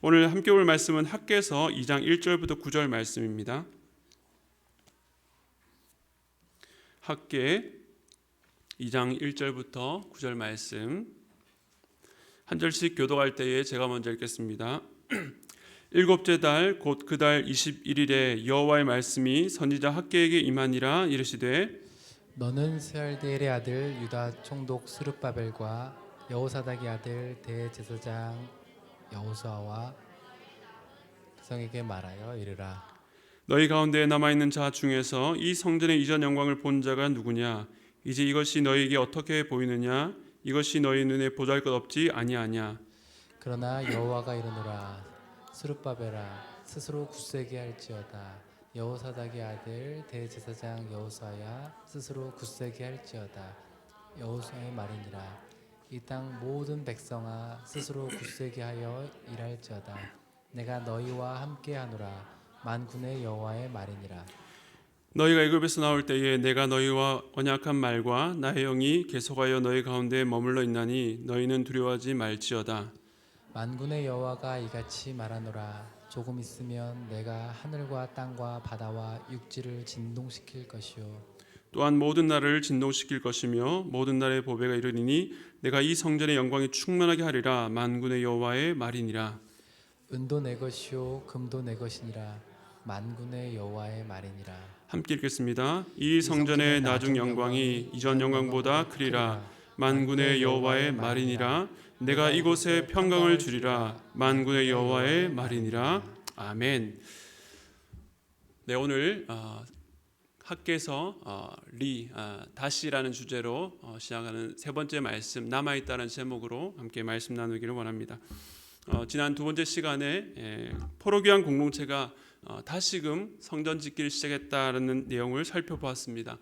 오늘 함께 볼 말씀은 학개서 2장 1절부터 9절 말씀입니다. 학개 2장 1절부터 9절 말씀 한 절씩 교독할 때에 제가 먼저 읽겠습니다. 일곱째 달 곧 그 달 21일에 여호와의 말씀이 선지자 학개에게 임하니라. 이르시되 너는 스알디엘의 아들 유다 총독 스룹바벨과 여호사닥의 아들 대제사장 여호수아와 백성에게 말하여 이르라. 너희 가운데 남아있는 자 중에서 이 성전의 이전 영광을 본 자가 누구냐? 이제 이것이 너희에게 어떻게 보이느냐? 이것이 너희 눈에 보잘것없지 아니하냐? 그러나 여호와가 이르노라. 스룹바벨아 스스로 굳세게 할지어다. 여호사닥의 아들 대제사장 여호수아야 스스로 굳세게 할지어다. 여호수아의 말이니라. 이 땅 모든 백성아 스스로 굳세게 하여 일할지어다. 내가 너희와 함께하노라. 만군의 여호와의 말이니라. 너희가 애굽에서 나올 때에 내가 너희와 언약한 말과 나의 영이 계속하여 너희 가운데 머물러 있나니 너희는 두려워하지 말지어다. 만군의 여호와가 이같이 말하노라. 조금 있으면 내가 하늘과 땅과 바다와 육지를 진동시킬 것이요 또한 모든 나라를 진동시킬 것이며 모든 나라의 보배가 이르리니 내가 이 성전의 영광이 충만하게 하리라. 만군의 여호와의 말이니라. 은도 내 것이요 금도 내 것이니라. 만군의 여호와의 말이니라. 함께 읽겠습니다. 이 성전의 나중 영광이 이전 영광보다 크리라. 만군의 여호와의 말이니라. 내가 이곳에 평강을 주리라. 만군의 여호와의 말이니라. 아멘. 네, 오늘 학개서 다시라는 주제로 시작하는 세 번째 말씀, 남아있다는 제목으로 함께 말씀 나누기를 원합니다. 지난 두 번째 시간에 포로기한 공동체가 다시금 성전 짓기를 시작했다는 내용을 살펴보았습니다.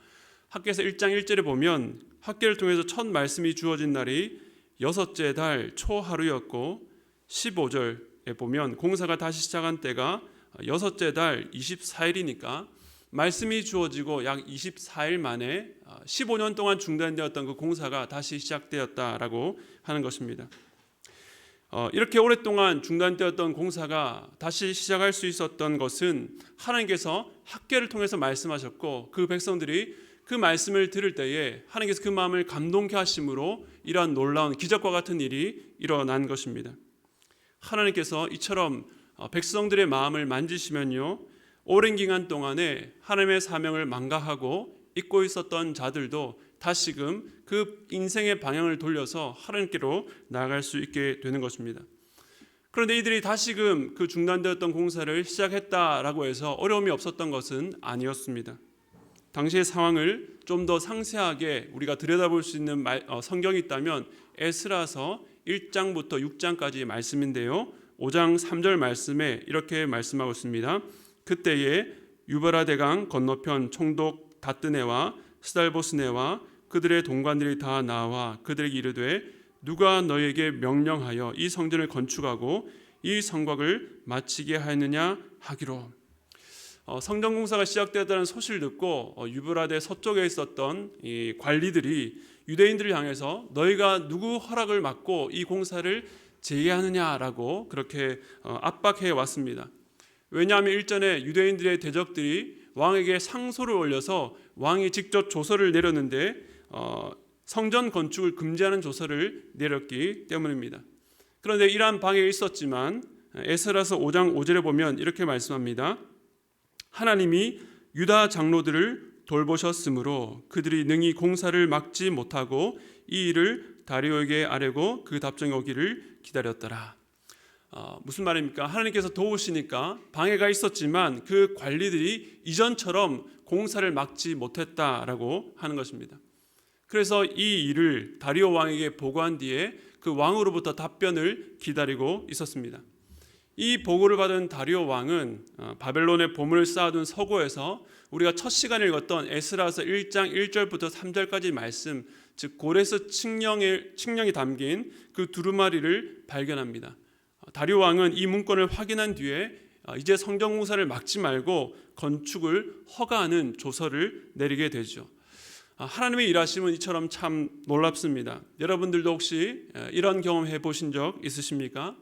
학개서 1장 1절에 보면 학개를 통해서 첫 말씀이 주어진 날이 여섯째 달 초하루였고, 15절에 보면 공사가 다시 시작한 때가 여섯째 달 24일이니까 말씀이 주어지고 약 24일 만에 15년 동안 중단되었던 그 공사가 다시 시작되었다라고 하는 것입니다. 이렇게 오랫동안 중단되었던 공사가 다시 시작할 수 있었던 것은 하나님께서 학개를 통해서 말씀하셨고, 그 백성들이 그 말씀을 들을 때에 하나님께서 그 마음을 감동케 하심으로 이러한 놀라운 기적과 같은 일이 일어난 것입니다. 하나님께서 이처럼 백성들의 마음을 만지시면요, 오랜 기간 동안에 하나님의 사명을 망각하고 잊고 있었던 자들도 다시금 그 인생의 방향을 돌려서 하나님께로 나아갈 수 있게 되는 것입니다. 그런데 이들이 다시금 그 중단되었던 공사를 시작했다라고 해서 어려움이 없었던 것은 아니었습니다. 당시의 상황을 좀 더 상세하게 우리가 들여다볼 수 있는 성경이 있다면 에스라서 1장부터 6장까지의 말씀인데요, 5장 3절 말씀에 이렇게 말씀하고 있습니다. 그때에 유바라 대강 건너편 총독 다뜨네와 스달보스네와 그들의 동관들이 다 나와 그들에게 이르되 누가 너에게 명령하여 이 성전을 건축하고 이 성곽을 마치게 하였느냐 하기로. 성전 공사가 시작되었다는 소식을 듣고 유브라데 서쪽에 있었던 이 관리들이 유대인들을 향해서 너희가 누구 허락을 받고 이 공사를 제의하느냐라고 그렇게 압박해 왔습니다. 왜냐하면 일전에 유대인들의 대적들이 왕에게 상소를 올려서 왕이 직접 조서를 내렸는데 성전 건축을 금지하는 조서를 내렸기 때문입니다. 그런데 이러한 방해가 있었지만 에스라서 5장 5절에 보면 이렇게 말씀합니다. 하나님이 유다 장로들을 돌보셨으므로 그들이 능히 공사를 막지 못하고 이 일을 다리오에게 아뢰고 그 답정이 오기를 기다렸더라. 무슨 말입니까? 하나님께서 도우시니까 방해가 있었지만 그 관리들이 이전처럼 공사를 막지 못했다라고 하는 것입니다. 그래서 이 일을 다리오 왕에게 보고한 뒤에 그 왕으로부터 답변을 기다리고 있었습니다. 이 보고를 받은 다리오 왕은 바벨론의 보물을 쌓아둔 서고에서 우리가 첫 시간에 읽었던 에스라서 1장 1절부터 3절까지 말씀, 즉 고레스 칙령이 담긴 그 두루마리를 발견합니다. 다리오 왕은 이 문건을 확인한 뒤에 이제 성전 공사를 막지 말고 건축을 허가하는 조서를 내리게 되죠. 하나님의 일하심은 이처럼 참 놀랍습니다. 여러분들도 혹시 이런 경험해 보신 적 있으십니까?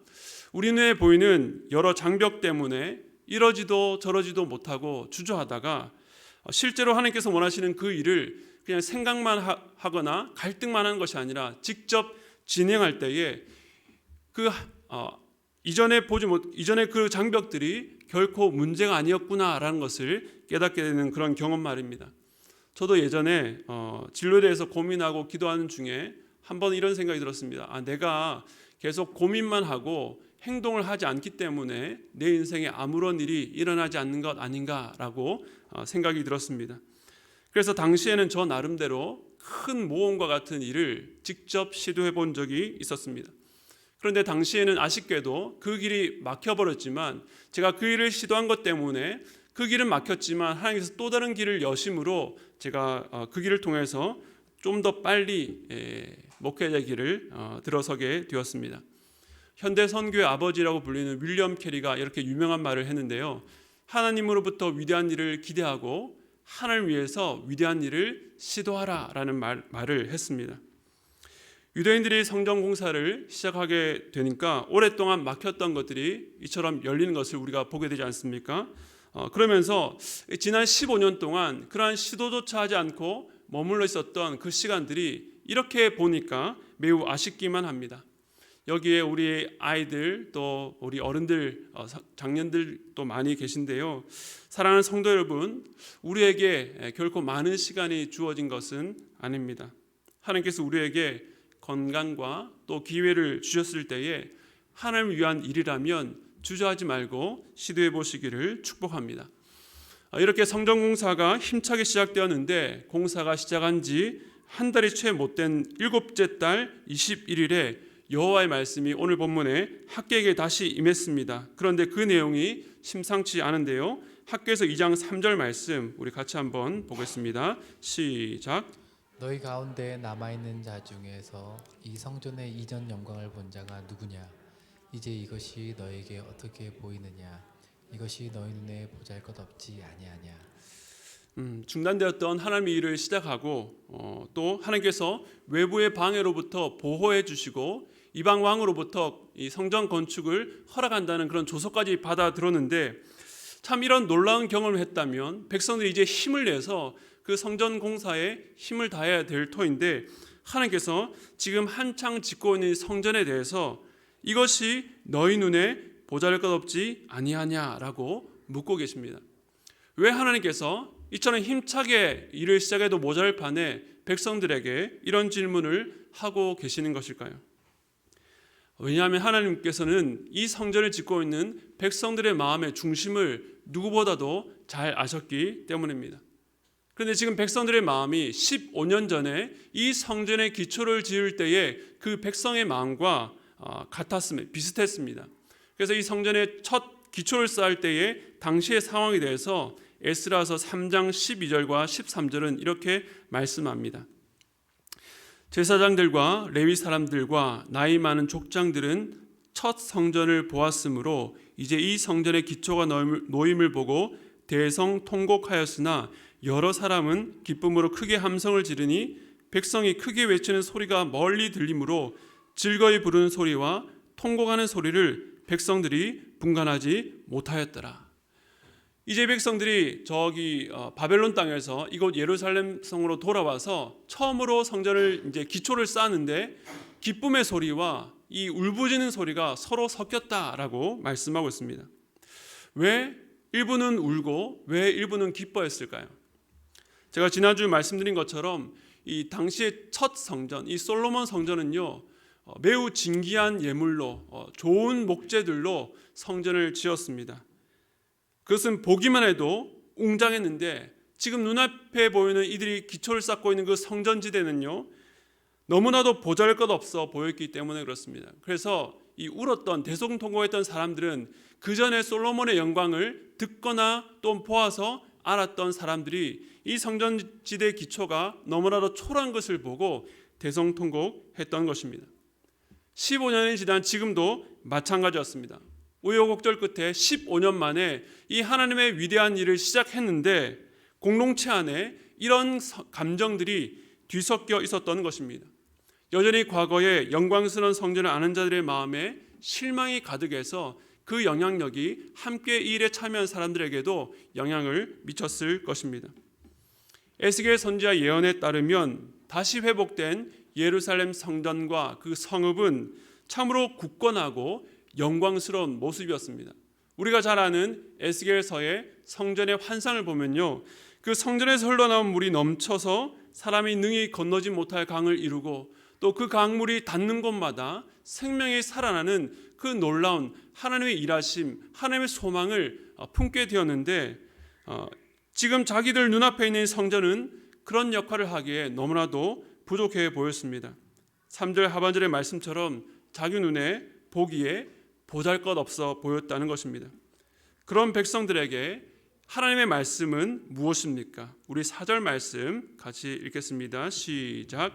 우리 눈에 보이는 여러 장벽 때문에 이러지도 저러지도 못하고 주저하다가 실제로 하나님께서 원하시는 그 일을 그냥 생각만 하거나 갈등만 하는 것이 아니라 직접 진행할 때에 이전에 그 장벽들이 결코 문제가 아니었구나라는 것을 깨닫게 되는 그런 경험 말입니다. 저도 예전에 진로에 대해서 고민하고 기도하는 중에 한번 이런 생각이 들었습니다. 내가 계속 고민만 하고 행동을 하지 않기 때문에 내 인생에 아무런 일이 일어나지 않는 것 아닌가라고 생각이 들었습니다. 그래서 당시에는 저 나름대로 큰 모험과 같은 일을 직접 시도해 본 적이 있었습니다. 그런데 당시에는 아쉽게도 그 길이 막혀버렸지만 제가 그 일을 시도한 것 때문에 그 길은 막혔지만 하나님께서 또 다른 길을 여심으로 제가 그 길을 통해서 좀 더 빨리 목회자 길을 들어서게 되었습니다. 현대 선교의 아버지라고 불리는 윌리엄 캐리가 이렇게 유명한 말을 했는데요. 하나님으로부터 위대한 일을 기대하고 하나님을 위해서 위대한 일을 시도하라라는 말을 했습니다. 유대인들이 성전 공사를 시작하게 되니까 오랫동안 막혔던 것들이 이처럼 열리는 것을 우리가 보게 되지 않습니까? 그러면서 지난 15년 동안 그러한 시도조차 하지 않고 머물러 있었던 그 시간들이 이렇게 보니까 매우 아쉽기만 합니다. 여기에 우리 아이들 또 우리 어른들 장년들도 많이 계신데요. 사랑하는 성도 여러분, 우리에게 결코 많은 시간이 주어진 것은 아닙니다. 하나님께서 우리에게 건강과 또 기회를 주셨을 때에 하나님을 위한 일이라면 주저하지 말고 시도해 보시기를 축복합니다. 이렇게 성전 공사가 힘차게 시작되었는데 공사가 시작한 지 한 달이 채 못된 7째 달 21일에 여호와의 말씀이 오늘 본문에 학개에게 다시 임했습니다. 그런데 그 내용이 심상치 않은데요. 학개에서 2장 3절 말씀 우리 같이 한번 보겠습니다. 시작. 너희 가운데 남아있는 자 중에서 이 성전의 이전 영광을 본 자가 누구냐? 이제 이것이 너에게 어떻게 보이느냐? 이것이 너희 눈에 보잘것없지 아니하냐? 중단되었던 하나님의 일을 시작하고 또 하나님께서 외부의 방해로부터 보호해 주시고 이방 왕으로부터 이 성전 건축을 허락한다는 그런 조서까지 받아 들었는데 참 이런 놀라운 경험을 했다면 백성들이 이제 힘을 내서 그 성전 공사에 힘을 다해야 될 터인데 하나님께서 지금 한창 짓고 있는 성전에 대해서 이것이 너희 눈에 보잘것없지 아니하냐라고 묻고 계십니다. 왜 하나님께서 이처럼 힘차게 일을 시작해도 모자랄 판에 백성들에게 이런 질문을 하고 계시는 것일까요? 왜냐하면 하나님께서는 이 성전을 짓고 있는 백성들의 마음의 중심을 누구보다도 잘 아셨기 때문입니다. 그런데 지금 백성들의 마음이 15년 전에 이 성전의 기초를 지을 때의 그 백성의 마음과 비슷했습니다. 그래서 이 성전의 첫 기초를 쌓을 때의 당시의 상황에 대해서 에스라서 3장 12절과 13절은 이렇게 말씀합니다. 제사장들과 레위 사람들과 나이 많은 족장들은 첫 성전을 보았으므로 이제 이 성전의 기초가 놓임을 보고 대성통곡하였으나 여러 사람은 기쁨으로 크게 함성을 지르니 백성이 크게 외치는 소리가 멀리 들리므로 즐거이 부르는 소리와 통곡하는 소리를 백성들이 분간하지 못하였더라. 이제 백성들이 저기 바벨론 땅에서 이곳 예루살렘 성으로 돌아와서 처음으로 성전을 이제 기초를 쌓는데 기쁨의 소리와 이 울부짖는 소리가 서로 섞였다라고 말씀하고 있습니다. 왜 일부는 울고 왜 일부는 기뻐했을까요? 제가 지난주 말씀드린 것처럼 이 당시의 첫 성전, 이 솔로몬 성전은요 매우 진귀한 예물로 좋은 목재들로 성전을 지었습니다. 그것은 보기만 해도 웅장했는데 지금 눈앞에 보이는 이들이 기초를 쌓고 있는 그 성전지대는요 너무나도 보잘것없어 보였기 때문에 그렇습니다. 그래서 이 울었던 대성통곡했던 사람들은 그 전에 솔로몬의 영광을 듣거나 또 보아서 알았던 사람들이 이 성전지대 기초가 너무나도 초라한 것을 보고 대성통곡했던 것입니다. 15년이 지난 지금도 마찬가지였습니다. 우여곡절 끝에 15년 만에 이 하나님의 위대한 일을 시작했는데 공동체 안에 이런 감정들이 뒤섞여 있었던 것입니다. 여전히 과거에 영광스러운 성전을 아는 자들의 마음에 실망이 가득해서 그 영향력이 함께 이 일에 참여한 사람들에게도 영향을 미쳤을 것입니다. 에스겔 선지자 예언에 따르면 다시 회복된 예루살렘 성전과 그 성읍은 참으로 굳건하고 영광스러운 모습이었습니다. 우리가 잘 아는 에스겔서의 성전의 환상을 보면요, 그 성전에서 흘러나온 물이 넘쳐서 사람이 능히 건너지 못할 강을 이루고 또 그 강물이 닿는 곳마다 생명이 살아나는 그 놀라운 하나님의 일하심, 하나님의 소망을 품게 되었는데, 지금 자기들 눈앞에 있는 성전은 그런 역할을 하기에 너무나도 부족해 보였습니다. 3절 하반절의 말씀처럼 자기 눈에 보기에 보잘것없어 보였다는 것입니다. 그런 백성들에게 하나님의 말씀은 무엇입니까? 우리 4절 말씀 같이 읽겠습니다. 시작.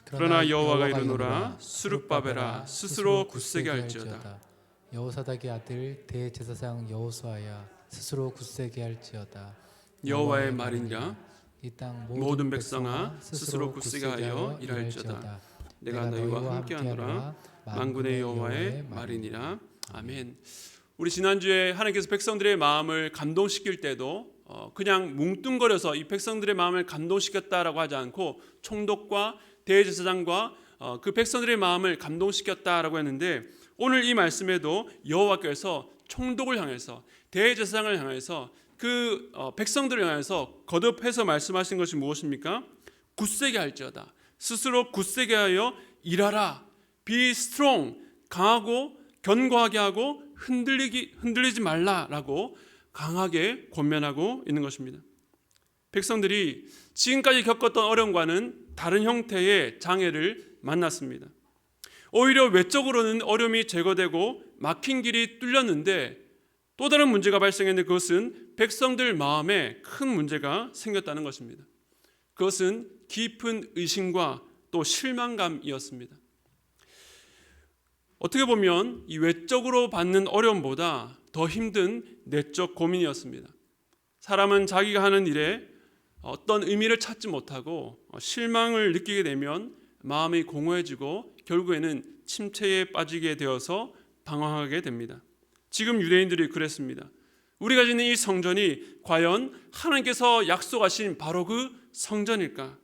그러나 여호와가 이르노라 스룹바벨아 스스로 굳세게 할지어다. 여호사닥의 아들 대제사장 여호수아야 스스로 굳세게 할지어다. 여호와의 말이니라. 이 땅 모든 백성아 스스로 굳세게 하여 일할지어다. 내가 너희와 함께하노라. 만군의 여호와의 말이니라. 아멘. 우리 지난주에 하나님께서 백성들의 마음을 감동시킬 때도 그냥 뭉뚱거려서 이 백성들의 마음을 감동시켰다라고 하지 않고 총독과 대제사장과 그 백성들의 마음을 감동시켰다라고 했는데, 오늘 이 말씀에도 여호와께서 총독을 향해서 대제사장을 향해서 그 백성들을 향해서 거듭해서 말씀하신 것이 무엇입니까? 굳세게 할지어다. 스스로 굳세게 하여 일하라. Be strong. 강하고 견고하게 하고 흔들리지 말라라고 강하게 권면하고 있는 것입니다. 백성들이 지금까지 겪었던 어려움과는 다른 형태의 장애를 만났습니다. 오히려 외적으로는 어려움이 제거되고 막힌 길이 뚫렸는데 또 다른 문제가 발생했는데, 그것은 백성들 마음에 큰 문제가 생겼다는 것입니다. 그것은 깊은 의심과 또 실망감이었습니다. 어떻게 보면 이 외적으로 받는 어려움보다 더 힘든 내적 고민이었습니다. 사람은 자기가 하는 일에 어떤 의미를 찾지 못하고 실망을 느끼게 되면 마음이 공허해지고 결국에는 침체에 빠지게 되어서 방황하게 됩니다. 지금 유대인들이 그랬습니다. 우리가 짓는 이 성전이 과연 하나님께서 약속하신 바로 그 성전일까?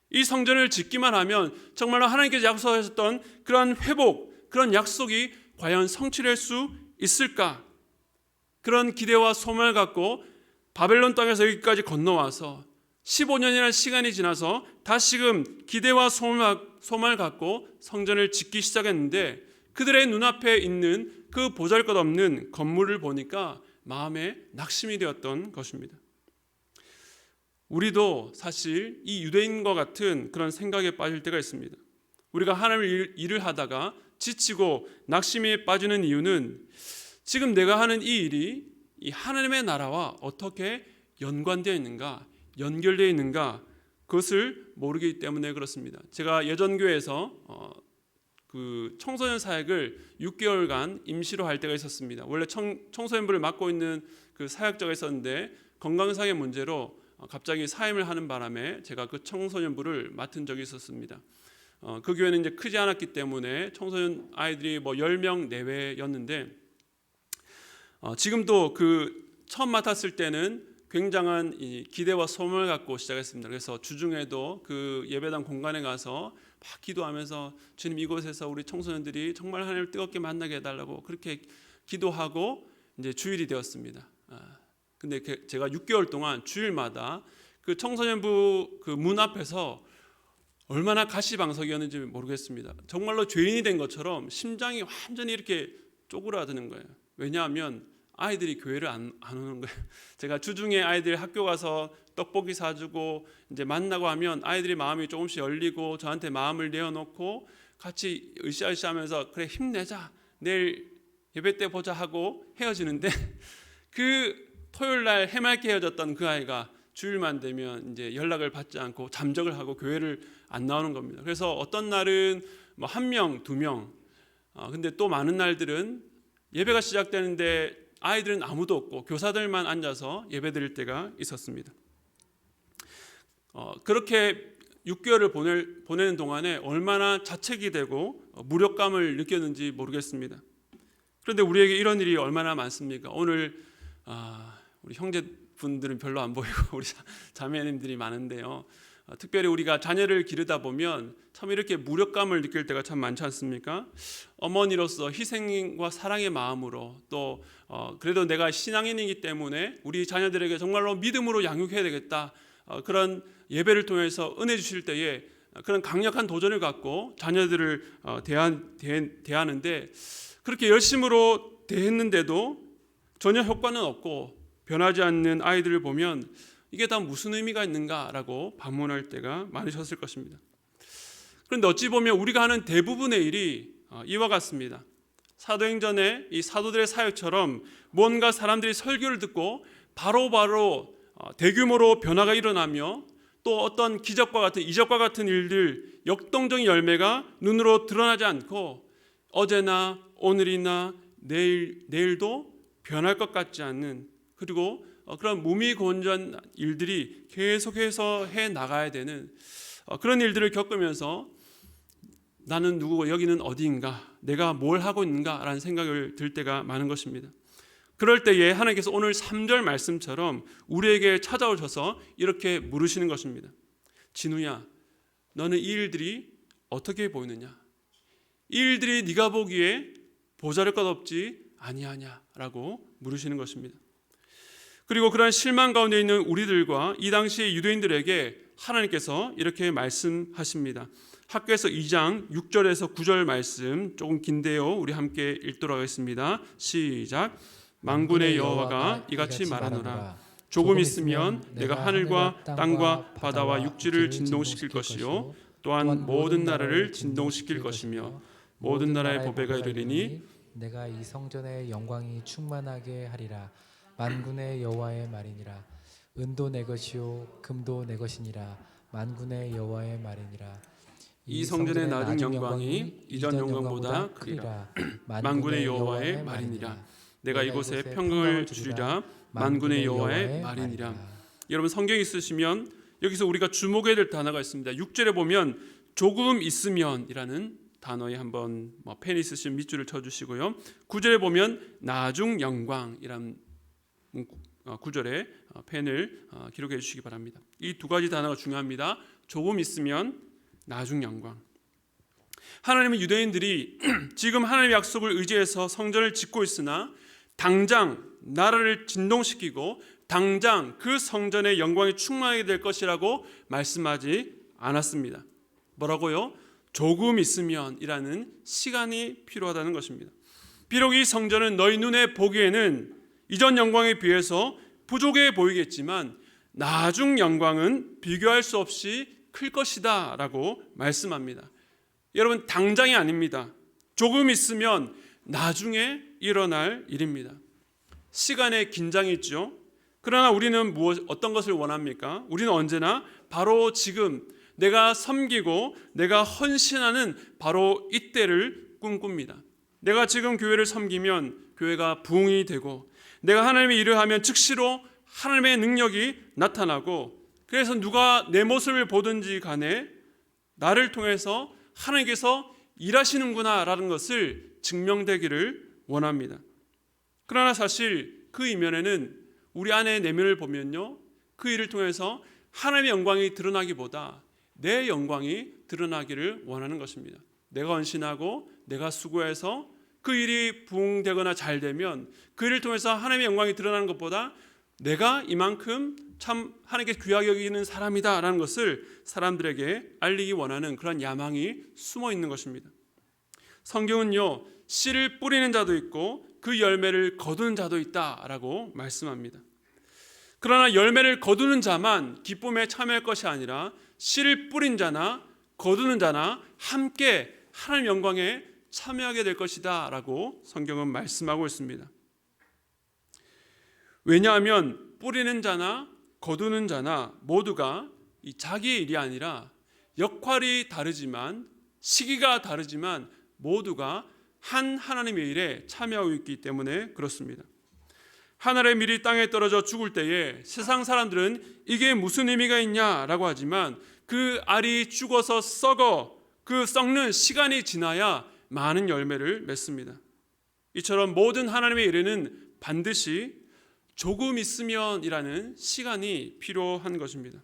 이 성전을 짓기만 하면 정말로 하나님께서 약속하셨던 그러한 회복, 그런 약속이 과연 성취될 수 있을까? 그런 기대와 소망을 갖고 바벨론 땅에서 여기까지 건너와서 15년이라는 시간이 지나서 다시금 기대와 소망을 갖고 성전을 짓기 시작했는데, 그들의 눈앞에 있는 그 보잘것없는 건물을 보니까 마음에 낙심이 되었던 것입니다. 우리도 사실 이 유대인과 같은 그런 생각에 빠질 때가 있습니다. 우리가 하나님의 일을 하다가 지치고 낙심에 빠지는 이유는 지금 내가 하는 이 일이 이 하나님의 나라와 어떻게 연관되어 있는가, 연결되어 있는가, 그것을 모르기 때문에 그렇습니다. 제가 예전 교회에서 그 청소년 사역을 6개월간 임시로 할 때가 있었습니다. 원래 청소년부를 맡고 있는 그 사역자가 있었는데 건강상의 문제로 갑자기 사임을 하는 바람에 제가 그 청소년부를 맡은 적이 있었습니다. 그 교회는 이제 크지 않았기 때문에 청소년 아이들이 뭐 10명 내외였는데, 지금도 그 처음 맡았을 때는 굉장한 이 기대와 소망을 갖고 시작했습니다. 그래서 주중에도 그 예배당 공간에 가서 막 기도하면서 주님, 이곳에서 우리 청소년들이 정말 하나님을 뜨겁게 만나게 해달라고 그렇게 기도하고 이제 주일이 되었습니다. 근데 제가 6개월 동안 주일마다 그 청소년부 그 문 앞에서 얼마나 가시방석이었는지 모르겠습니다. 정말로 죄인이 된 것처럼 심장이 완전히 이렇게 쪼그라드는 거예요. 왜냐하면 아이들이 교회를 안 오는 거예요. 제가 주중에 아이들 학교 가서 떡볶이 사주고 이제 만나고 하면 아이들이 마음이 조금씩 열리고 저한테 마음을 내어놓고 같이 으쌰으쌰하면서 그래 힘내자, 내일 예배 때 보자 하고 헤어지는데 그 토요일 날 해맑게 헤어졌던 그 아이가 주일만 되면 이제 연락을 받지 않고 잠적을 하고 교회를 안 나오는 겁니다. 그래서 어떤 날은 뭐 1명, 2명, 근데 또 많은 날들은 예배가 시작되는데 아이들은 아무도 없고 교사들만 앉아서 예배 드릴 때가 있었습니다. 그렇게 6개월을 보내는 동안에 얼마나 자책이 되고 무력감을 느꼈는지 모르겠습니다. 그런데 우리에게 이런 일이 얼마나 많습니까? 오늘 우리 형제분들은 별로 안 보이고 우리 자매님들이 많은데요. 특별히 우리가 자녀를 기르다 보면 참 이렇게 무력감을 느낄 때가 참 많지 않습니까? 어머니로서 희생과 사랑의 마음으로 또 그래도 내가 신앙인이기 때문에 우리 자녀들에게 정말로 믿음으로 양육해야 되겠다. 그런 예배를 통해서 은혜 주실 때에 그런 강력한 도전을 갖고 자녀들을 대하는데 그렇게 열심으로 대했는데도 전혀 효과는 없고 변하지 않는 아이들을 보면 이게 다 무슨 의미가 있는가라고 반문할 때가 많으셨을 것입니다. 그런데 어찌 보면 우리가 하는 대부분의 일이 이와 같습니다. 사도행전의 이 사도들의 사역처럼 뭔가 사람들이 설교를 듣고 바로바로 대규모로 변화가 일어나며 또 어떤 기적과 같은 이적과 같은 일들, 역동적인 열매가 눈으로 드러나지 않고 어제나 오늘이나 내일도 변할 것 같지 않는, 그리고 그런 무미건조한 일들이 계속해서 해 나가야 되는 그런 일들을 겪으면서 나는 누구고 여기는 어디인가, 내가 뭘 하고 있는가라는 생각을 들 때가 많은 것입니다. 그럴 때에 하나님께서 오늘 3절 말씀처럼 우리에게 찾아오셔서 이렇게 물으시는 것입니다. 진우야, 너는 이 일들이 어떻게 보이느냐? 이 일들이 네가 보기에 보잘것없지 아니하냐라고 물으시는 것입니다. 그리고 그런 실망 가운데 있는 우리들과 이 당시의 유대인들에게 하나님께서 이렇게 말씀하십니다. 학교에서 2장 6절에서 9절 말씀 조금 긴데요. 우리 함께 읽도록 하겠습니다. 시작. 만군의 여호와가 이같이 말하노라. 조금 있으면 내가 하늘과 땅과 바다와 육지를 진동시킬 것이요 또한 모든 나라를 진동시킬 것이며 모든 나라의 보배가 이르리니 내가 이 성전의 영광이 충만하게 하리라. 만군의 여호와의 말이니라. 은도 내 것이요 금도 내 것이니라. 만군의 여호와의 말이니라. 이 성전의 나중 영광이 이전 영광보다 크리라. 만군의 여호와의 말이니라. 내가 이곳에 평강을 주리라. 만군의 여호와의 말이니라. 여러분 성경 있으시면 여기서 우리가 주목해야 될 단어가 있습니다. 6절에 보면 조금 있으면이라는 단어에 한번 펜 있으시면 밑줄을 쳐주시고요. 9절에 보면 나중 영광이라는 구절에 펜을 기록해 주시기 바랍니다. 이 두 가지 단어가 중요합니다. 조금 있으면 나중 영광. 하나님은 유대인들이 지금 하나님의 약속을 의지해서 성전을 짓고 있으나 당장 나라를 진동시키고 당장 그 성전의 영광이 충만하게 될 것이라고 말씀하지 않았습니다. 뭐라고요? 조금 있으면이라는 시간이 필요하다는 것입니다. 비록 이 성전은 너희 눈에 보기에는 이전 영광에 비해서 부족해 보이겠지만 나중 영광은 비교할 수 없이 클 것이다 라고 말씀합니다. 여러분 당장이 아닙니다. 조금 있으면 나중에 일어날 일입니다. 시간에 긴장이 있죠. 그러나 우리는 어떤 것을 원합니까? 우리는 언제나 바로 지금 내가 섬기고 내가 헌신하는 바로 이때를 꿈꿉니다. 내가 지금 교회를 섬기면 교회가 부흥이 되고 내가 하나님의 일을 하면 즉시로 하나님의 능력이 나타나고 그래서 누가 내 모습을 보든지 간에 나를 통해서 하나님께서 일하시는구나 라는 것을 증명되기를 원합니다. 그러나 사실 그 이면에는 우리 안의 내면을 보면요, 그 일을 통해서 하나님의 영광이 드러나기보다 내 영광이 드러나기를 원하는 것입니다. 내가 헌신하고 내가 수고해서 그 일이 부흥되거나 잘 되면 그 일을 통해서 하나님의 영광이 드러나는 것보다 내가 이만큼 참 하나님께 귀하게 여기는 사람이다라는 것을 사람들에게 알리기 원하는 그런 야망이 숨어 있는 것입니다. 성경은요, 씨를 뿌리는 자도 있고 그 열매를 거두는 자도 있다라고 말씀합니다. 그러나 열매를 거두는 자만 기쁨에 참여할 것이 아니라 씨를 뿌린 자나 거두는 자나 함께 하나님 영광에 참여하게 될 것이다 라고 성경은 말씀하고 있습니다. 왜냐하면 뿌리는 자나 거두는 자나 모두가 자기의 일이 아니라 역할이 다르지만 시기가 다르지만 모두가 한 하나님의 일에 참여하고 있기 때문에 그렇습니다. 하늘의 밀이 땅에 떨어져 죽을 때에 세상 사람들은 이게 무슨 의미가 있냐라고 하지만 그 알이 죽어서 썩어 그 썩는 시간이 지나야 많은 열매를 맺습니다. 이처럼 모든 하나님의 일에는 반드시 조금 있으면이라는 시간이 필요한 것입니다.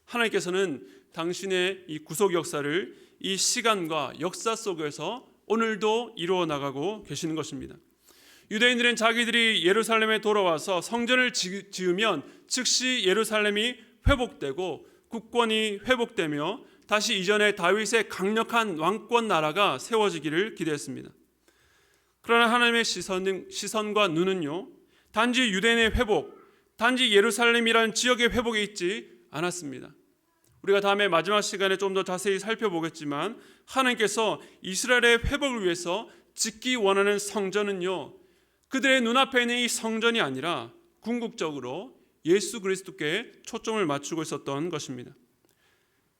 하나님께서는 당신의 이 구속 역사를 이 시간과 역사 속에서 오늘도 이루어 나가고 계시는 것입니다. 유대인들은 자기들이 예루살렘에 돌아와서 성전을 지으면 즉시 예루살렘이 회복되고 국권이 회복되며 다시 이전에 다윗의 강력한 왕권 나라가 세워지기를 기대했습니다. 그러나 하나님의 시선과 눈은요, 단지 유대인의 회복, 단지 예루살렘이라는 지역의 회복에 있지 않았습니다. 우리가 다음에 마지막 시간에 좀 더 자세히 살펴보겠지만 하나님께서 이스라엘의 회복을 위해서 짓기 원하는 성전은요, 그들의 눈앞에 있는 이 성전이 아니라 궁극적으로 예수 그리스도께 초점을 맞추고 있었던 것입니다.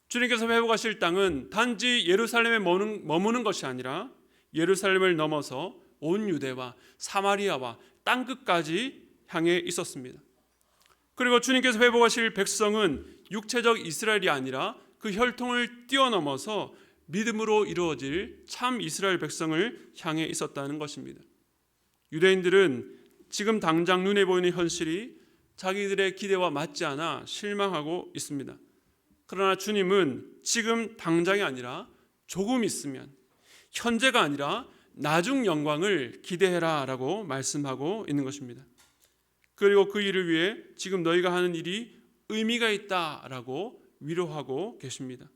주님께서 회복하실 땅은 단지 예루살렘에 머무는 것이 아니라 예루살렘을 넘어서 온 유대와 사마리아와 땅끝까지 향해 있었습니다. 그리고 주님께서 회복하실 백성은 육체적 이스라엘이 아니라 그 혈통을 뛰어넘어서 믿음으로 이루어질 참 이스라엘 백성을 향해 있었다는 것입니다. 유대인들은 지금 당장 눈에 보이는 현실이 자기들의 기대와 맞지 않아 실망하고 있습니다. 그러나 주님은 지금 당장이 아니라 조금 있으면, 현재가 아니라 나중 영광을 기대해라 라고 말씀하고 있는 것입니다. 그리고 그 일을 위해 지금 너희가 하는 일이 의미가 있다라고 위로하고 계십니다.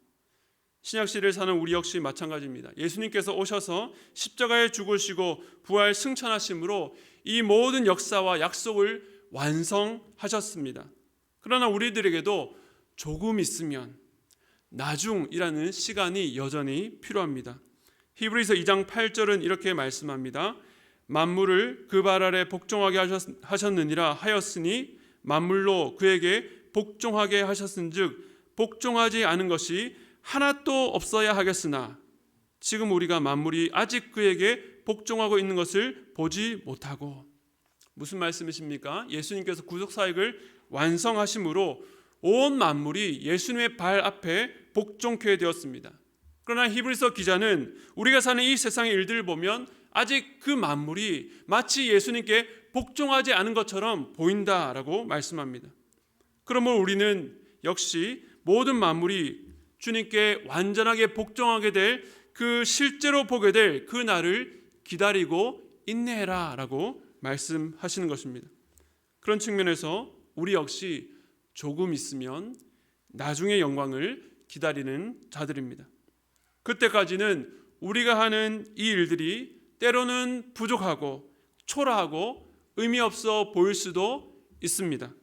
신약시대를 사는 우리 역시 마찬가지입니다. 예수님께서 오셔서 십자가에 죽으시고 부활 승천하심으로 이 모든 역사와 약속을 완성하셨습니다. 그러나 우리들에게도 조금 있으면, 나중이라는 시간이 여전히 필요합니다. 히브리서 2장 8절은 이렇게 말씀합니다. 만물을 그 발 아래 복종하게 하셨느니라 하였으니 만물로 그에게 복종하게 하셨은즉 복종하지 않은 것이 하나도 없어야 하겠으나 지금 우리가 만물이 아직 그에게 복종하고 있는 것을 보지 못하고. 무슨 말씀이십니까? 예수님께서 구속사역을 완성하심으로 온 만물이 예수님의 발 앞에 복종케 되었습니다. 그러나 히브리서 기자는 우리가 사는 이 세상의 일들을 보면 아직 그 만물이 마치 예수님께 복종하지 않은 것처럼 보인다라고 말씀합니다. 그러므로 우리는 역시 모든 만물이 주님께 완전하게 복종하게 될 그 실제로 보게 될 그 날을 기다리고 인내해라 라고 말씀하시는 것입니다. 그런 측면에서 우리 역시 조금 있으면 나중의 영광을 기다리는 자들입니다. 그때까지는 우리가 하는 이 일들이 때로는 부족하고 초라하고 의미 없어 보일 수도 있습니다.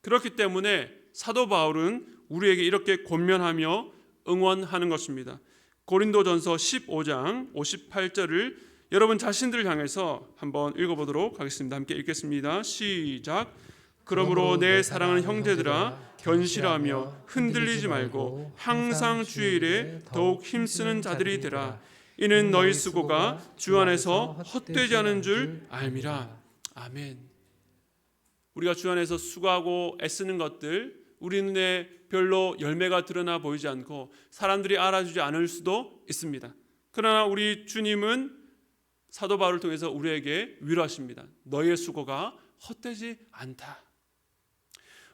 그렇기 때문에 사도 바울은 우리에게 이렇게 권면하며 응원하는 것입니다. 고린도전서 15장 58절을 여러분 자신들을 향해서 한번 읽어보도록 하겠습니다. 함께 읽겠습니다. 시작. 그러므로 내 사랑하는 형제들아 견실하며 흔들리지 말고 항상 주의 일에 더욱 힘쓰는 자들이 되라. 이는 너희 수고가 주 안에서 헛되지 않은 줄 알미라. 아멘. 우리가 주 안에서 수고하고 애쓰는 것들, 우리 눈에 별로 열매가 드러나 보이지 않고 사람들이 알아주지 않을 수도 있습니다. 그러나 우리 주님은 사도 바울을 통해서 우리에게 위로하십니다. 너희의 수고가 헛되지 않다.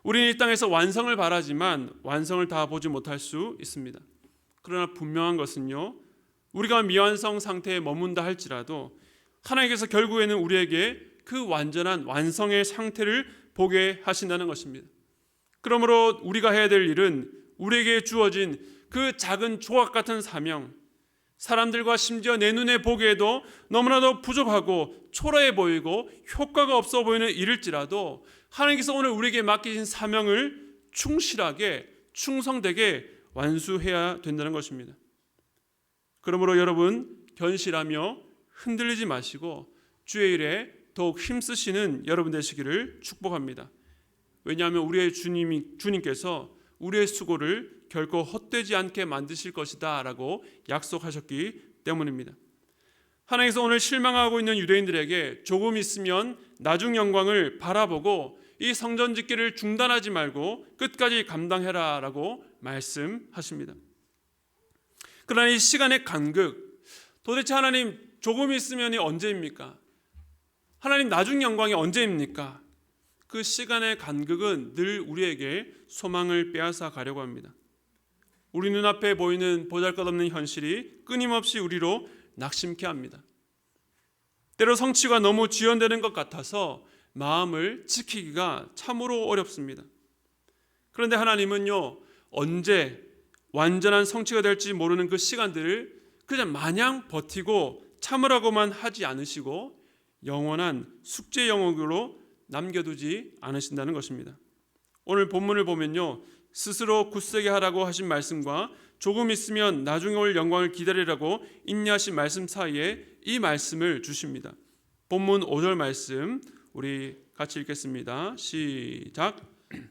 우리는 이 땅에서 완성을 바라지만 완성을 다 보지 못할 수 있습니다. 그러나 분명한 것은요, 우리가 미완성 상태에 머문다 할지라도 하나님께서 결국에는 우리에게 그 완전한 완성의 상태를 보게 하신다는 것입니다. 그러므로 우리가 해야 될 일은 우리에게 주어진 그 작은 조각 같은 사명, 사람들과 심지어 내 눈에 보기에도 너무나도 부족하고 초라해 보이고 효과가 없어 보이는 일일지라도 하나님께서 오늘 우리에게 맡기신 사명을 충실하게 충성되게 완수해야 된다는 것입니다. 그러므로 여러분 견실하며 흔들리지 마시고 주의 일에 더욱 힘쓰시는 여러분 되시기를 축복합니다. 왜냐하면 우리의 주님께서 우리의 수고를 결코 헛되지 않게 만드실 것이다 라고 약속하셨기 때문입니다. 하나님께서 오늘 실망하고 있는 유대인들에게 조금 있으면 나중 영광을 바라보고 이 성전 짓기를 중단하지 말고 끝까지 감당해라 라고 말씀하십니다. 그러나 이 시간의 간극, 도대체 하나님 조금 있으면이 언제입니까? 하나님 나중 영광이 언제입니까? 그 시간의 간극은 늘 우리에게 소망을 빼앗아 가려고 합니다. 우리 눈앞에 보이는 보잘것없는 현실이 끊임없이 우리로 낙심케 합니다. 때로 성취가 너무 지연되는 것 같아서 마음을 지키기가 참으로 어렵습니다. 그런데 하나님은요, 언제 완전한 성취가 될지 모르는 그 시간들을 그냥 마냥 버티고 참으라고만 하지 않으시고 영원한 숙제 영역으로 남겨두지 않으신다는 것입니다. 오늘 본문을 보면요, 스스로 굳세게 하라고 하신 말씀과 조금 있으면 나중에 올 영광을 기다리라고 인내하신 말씀 사이에 이 말씀을 주십니다. 본문 5절 말씀 우리 같이 읽겠습니다. 시작.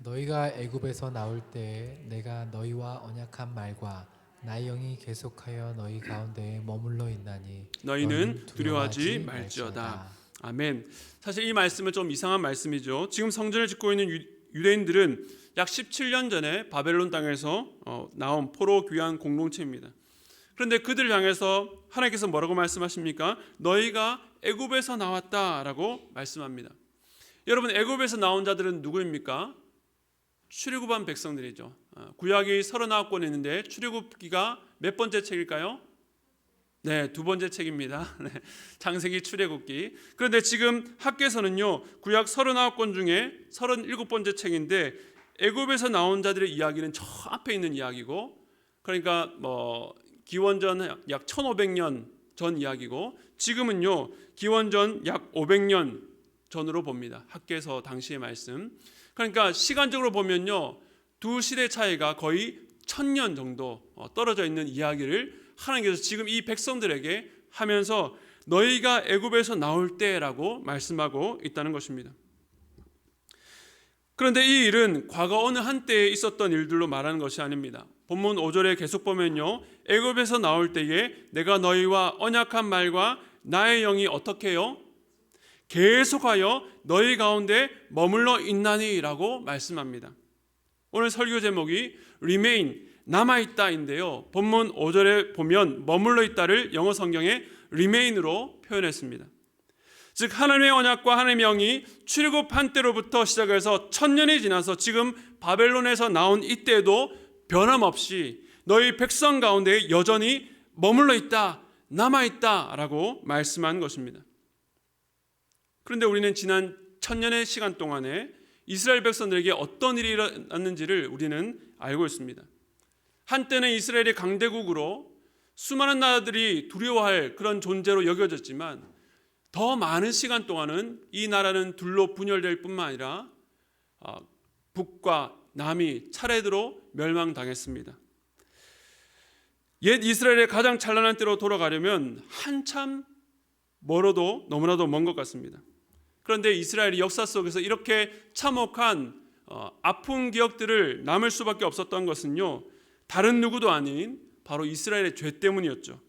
너희가 애굽에서 나올 때에 내가 너희와 언약한 말과 나의 영이 계속하여 너희 가운데에 머물러 있나니 너희는 두려워하지 말지어다. 아멘. 사실 이 말씀은 좀 이상한 말씀이죠. 지금 성전을 짓고 있는 유대인들은 약 17년 전에 바벨론 땅에서 나온 포로 귀환 공동체입니다. 그런데 그들을 향해서 하나님께서 뭐라고 말씀하십니까? 너희가 애굽에서 나왔다라고 말씀합니다. 여러분, 애굽에서 나온 자들은 누구입니까? 출애굽한 백성들이죠. 구약이 39권 있는데 출애굽기가 몇 번째 책일까요? 네, 두 번째 책입니다. 네, 창세기 출애굽기. 그런데 지금 학계에서는요, 구약 39권 중에 37번째 책인데 애굽에서 나온 자들의 이야기는 저 앞에 있는 이야기고, 그러니까 기원전 약 1500년 전 이야기고, 지금은요 기원전 약 500년 전으로 봅니다. 학계에서 당시의 말씀. 그러니까 시간적으로 보면요, 두 시대 차이가 거의 1000년 정도 떨어져 있는 이야기를 하나님께서 지금 이 백성들에게 하면서 너희가 애굽에서 나올 때라고 말씀하고 있다는 것입니다. 그런데 이 일은 과거 어느 한때에 있었던 일들로 말하는 것이 아닙니다. 본문 5절에 계속 보면요, 애굽에서 나올 때에 내가 너희와 언약한 말과 나의 영이 어떻게 해요? 계속하여 너희 가운데 머물러 있나니 라고 말씀합니다. 오늘 설교 제목이 Remain, 남아있다인데요, 본문 5절에 보면 머물러 있다를 영어 성경에 Remain으로 표현했습니다. 즉 하나님의 언약과 하나님의 영이 출애굽한 때로부터 시작해서 1000년이 지나서 지금 바벨론에서 나온 이때에도 변함없이 너희 백성 가운데 여전히 머물러 있다, 남아있다 라고 말씀한 것입니다. 그런데 우리는 지난 1000년의 시간 동안에 이스라엘 백성들에게 어떤 일이 일어났는지를 우리는 알고 있습니다. 한때는 이스라엘이 강대국으로 수많은 나라들이 두려워할 그런 존재로 여겨졌지만 더 많은 시간 동안은 이 나라는 둘로 분열될 뿐만 아니라 북과 남이 차례대로 멸망당했습니다. 옛 이스라엘의 가장 찬란한 때로 돌아가려면 한참 멀어도 너무나도 먼 것 같습니다. 그런데 이스라엘이 역사 속에서 이렇게 참혹한 아픈 기억들을 남을 수밖에 없었던 것은요, 다른 누구도 아닌 바로 이스라엘의 죄 때문이었죠.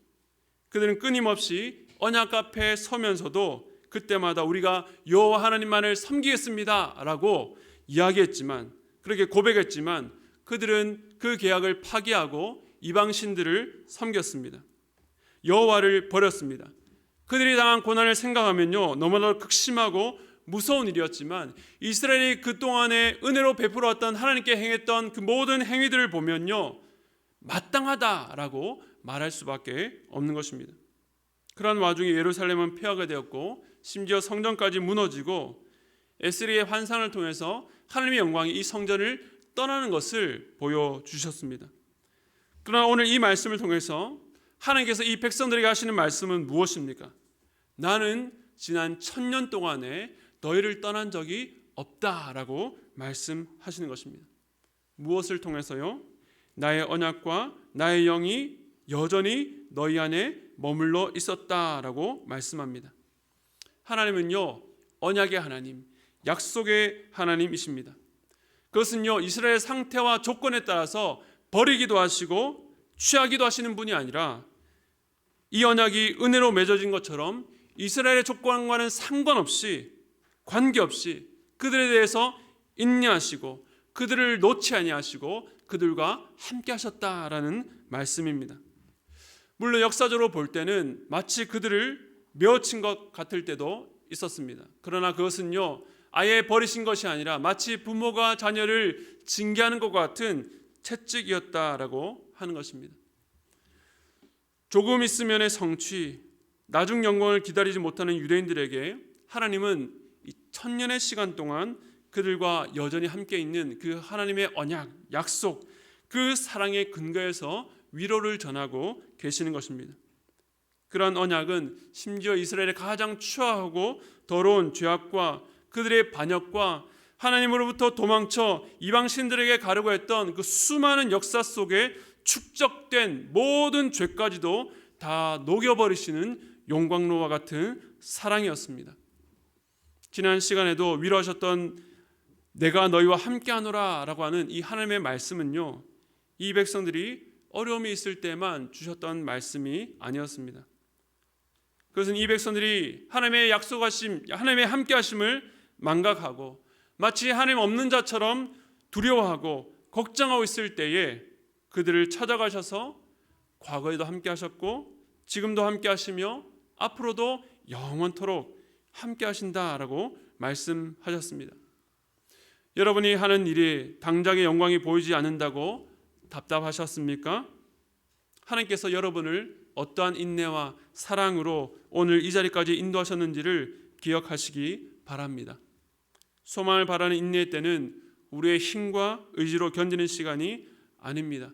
그들은 끊임없이 언약 앞에 서면서도 그때마다 우리가 여호와 하나님만을 섬기겠습니다 라고 이야기했지만, 그렇게 고백했지만 그들은 그 계약을 파기하고 이방신들을 섬겼습니다. 여호와를 버렸습니다. 그들이 당한 고난을 생각하면요, 너무나도 극심하고 무서운 일이었지만 이스라엘이 그동안에 은혜로 베풀어왔던 하나님께 행했던 그 모든 행위들을 보면요, 마땅하다라고 말할 수밖에 없는 것입니다. 그러한 와중에 예루살렘은 폐허가 되었고 심지어 성전까지 무너지고 에스리의 환상을 통해서 하나님의 영광이 이 성전을 떠나는 것을 보여주셨습니다. 그러나 오늘 이 말씀을 통해서 하나님께서 이 백성들에게 하시는 말씀은 무엇입니까? 나는 지난 1000년 동안에 너희를 떠난 적이 없다라고 말씀하시는 것입니다. 무엇을 통해서요? 나의 언약과 나의 영이 여전히 너희 안에 머물러 있었다라고 말씀합니다. 하나님은요, 언약의 하나님, 약속의 하나님이십니다. 그것은요, 이스라엘 상태와 조건에 따라서 버리기도 하시고 취하기도 하시는 분이 아니라 이 언약이 은혜로 맺어진 것처럼 이스라엘의 조건과는 상관없이 관계없이 그들에 대해서 인내하시고 그들을 놓지 아니하시고 그들과 함께 하셨다라는 말씀입니다. 물론 역사적으로 볼 때는 마치 그들을 메어친 것 같을 때도 있었습니다. 그러나 그것은요, 아예 버리신 것이 아니라 마치 부모가 자녀를 징계하는 것과 같은 채찍이었다라고 하는 것입니다. 조금 있으면의 성취, 나중 영광을 기다리지 못하는 유대인들에게 하나님은 이 천년의 시간 동안 그들과 여전히 함께 있는 그 하나님의 언약, 약속, 그 사랑의 근거에서 위로를 전하고 계시는 것입니다. 그러한 언약은 심지어 이스라엘의 가장 추하고 더러운 죄악과 그들의 반역과 하나님으로부터 도망쳐 이방 신들에게 가려고 했던 그 수많은 역사 속에 축적된 모든 죄까지도 다 녹여버리시는 용광로와 같은 사랑이었습니다. 지난 시간에도 위로하셨던 내가 너희와 함께하노라 라고 하는 이 하나님의 말씀은요, 이 백성들이 어려움이 있을 때만 주셨던 말씀이 아니었습니다. 그것은 이 백성들이 하나님의 약속하심, 하나님의 함께하심을 망각하고 마치 하나님 없는 자처럼 두려워하고 걱정하고 있을 때에 그들을 찾아가셔서 과거에도 함께하셨고 지금도 함께하시며 앞으로도 영원토록 함께하신다라고 말씀하셨습니다. 여러분이 하는 일이 당장의 영광이 보이지 않는다고 답답하셨습니까? 하나님께서 여러분을 어떠한 인내와 사랑으로 오늘 이 자리까지 인도하셨는지를 기억하시기 바랍니다. 소망을 바라는 인내의 때는 우리의 힘과 의지로 견디는 시간이 아닙니다.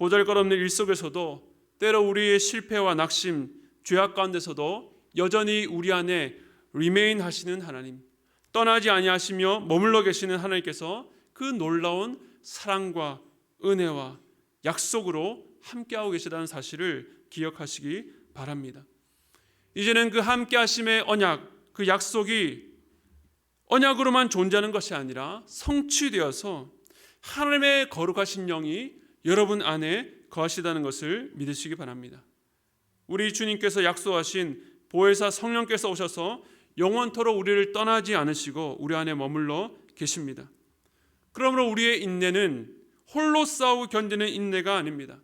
보잘것없는 일 속에서도 때로 우리의 실패와 낙심, 죄악 가운데서도 여전히 우리 안에 remain 하시는 하나님, 떠나지 아니하시며 머물러 계시는 하나님께서 그 놀라운 사랑과 은혜와 약속으로 함께하고 계시다는 사실을 기억하시기 바랍니다. 이제는 그 함께하심의 언약, 그 약속이 언약으로만 존재하는 것이 아니라 성취되어서 하나님의 거룩하신 영이 여러분 안에 거하시다는 것을 믿으시기 바랍니다. 우리 주님께서 약속하신 보혜사 성령께서 오셔서 영원토록 우리를 떠나지 않으시고 우리 안에 머물러 계십니다. 그러므로 우리의 인내는 홀로 싸우고 견디는 인내가 아닙니다.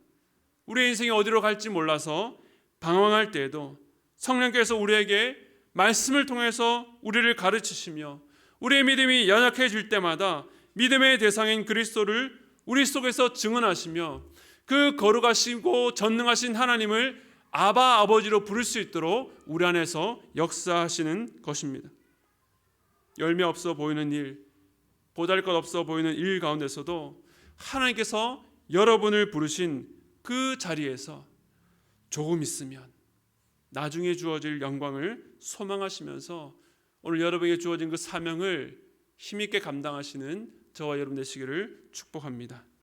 우리의 인생이 어디로 갈지 몰라서 방황할 때에도 성령께서 우리에게 말씀을 통해서 우리를 가르치시며 우리의 믿음이 연약해질 때마다 믿음의 대상인 그리스도를 우리 속에서 증언하시며 그 거룩하시고 전능하신 하나님을 아바 아버지로 부를 수 있도록 우리 안에서 역사하시는 것입니다. 열매 없어 보이는 일, 보잘것없어 보이는 일 가운데서도 하나님께서 여러분을 부르신 그 자리에서 조금 있으면 나중에 주어질 영광을 소망하시면서 오늘 여러분에게 주어진 그 사명을 힘있게 감당하시는 저와 여러분 되시기를 축복합니다.